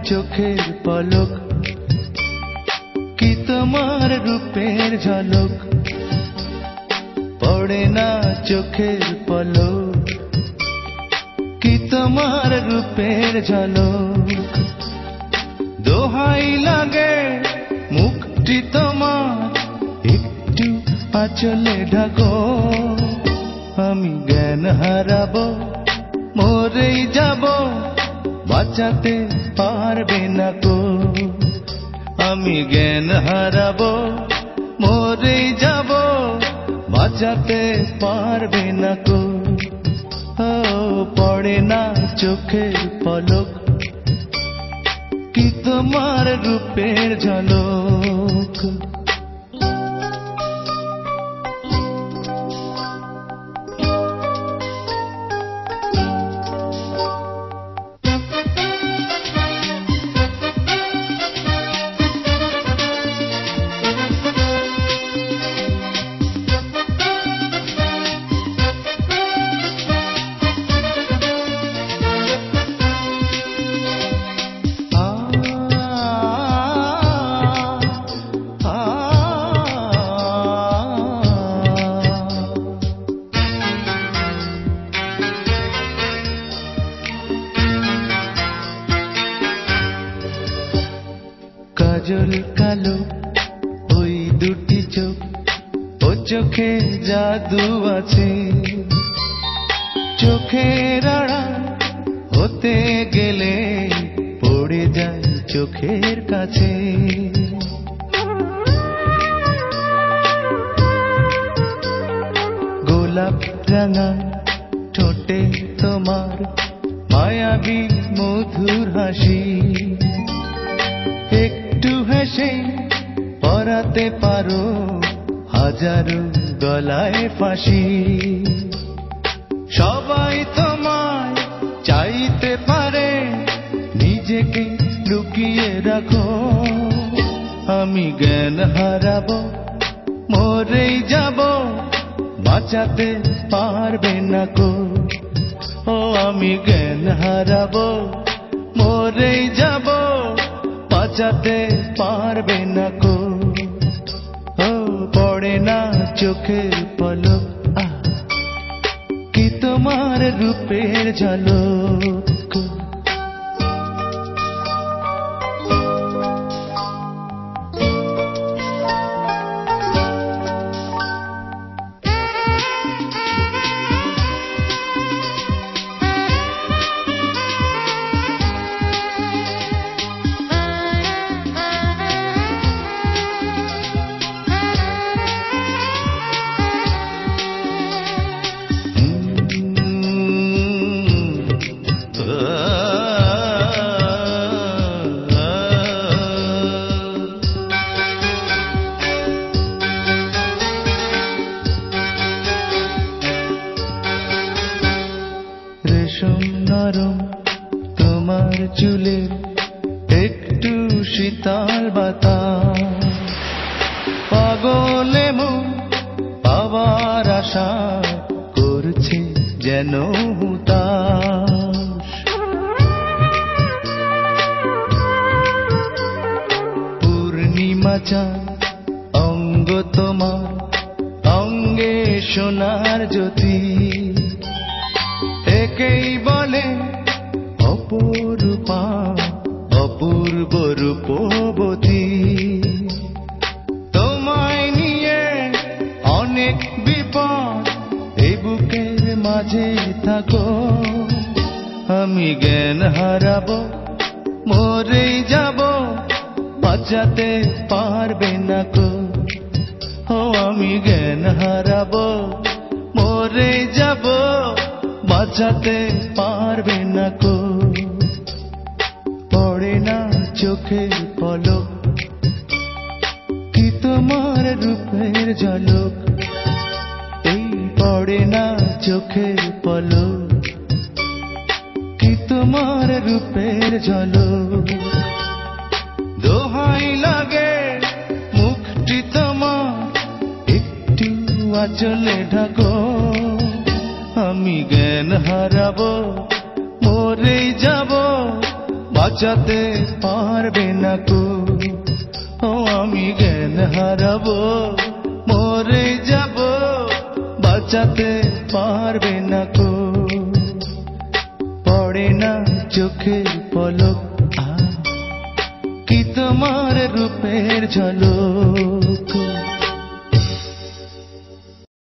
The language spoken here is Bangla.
চোখের পলক, কি তোমার রূপের ঝলক, পড়ে না চোখের পলক, কি তোমার রূপের ঝলক। দোহাই লাগে মুখটি তোমার, একটু আঁচলে ঢাকো, আমি জ্ঞান হারাবো, মরেই যাব, বাঁচাতে পারবে না কো। আমি জ্ঞান হারাবো, মরেই যাব, বাঁচাতে পারবে না কো। ও পড়ে না চোখের পলক, কি তোমার রূপের ঝলক। কাজল কালো ওই দুটি চোখ, ও চোখে জাদু আছে, চোখের আড়াল হতে গেলে পড়ে যায় চোখের কাছে। গোলাপ রাঙা ঠোঁটে তোমার মায়াবী মধুর হাসি, একটু হেসে পরাতে পারো হাজারো গলায় ফাঁসি। সবাই তোমায় চাইতে পারে, নিজেকে লুকিয়ে রাখো, আমি জ্ঞান হারাবো, মরেই যাব, বাঁচাতে পারবে না কো। ও আমি জ্ঞান হারাবো, মরেই যাব, বাঁচাতে পারবে না কো। ও পড়ে না চোখের পলক, কি তোমার রূপের ঝলক। রেশম নরম তোমার চুলের, একটু শীতল বাতাস, পাগলে মন পাওয়ার আশা করছে যেন হুতাশ। পূর্ণিমা চাঁদ অঙ্গ তোমার, অঙ্গে সোনার জ্যোতি, একেই বলে অপরূপা অপূর্ব রূপবতী। তোমায় নিয়ে অনেক বিপদ, এই বুকের মাঝে থাকো, আমি জ্ঞান হারাবো, মরেই যাব, বাঁচাতে পারবে না কো। ও আমি জ্ঞান হারাবো, মরেই যাব, বাঁচাতে পারবে না কো। পড়ে না চোখের পলক, কি তোমার রূপের ঝলক, এই পড়ে না চোখের পলক, কি তোমার রূপের ঝলক। দোহাই লাগে মুখটি তোমার, একটু আঁচলে ঢাকো, আমি জ্ঞান হারাবো, মরেই যাব, বাঁচাতে পারবে না কো। ও আমি জ্ঞান হারাবো, মরে যাব, বাঁচাতে পারবে না কো। পড়ে না চোখের পলক, কি তোমার রূপের ঝলক।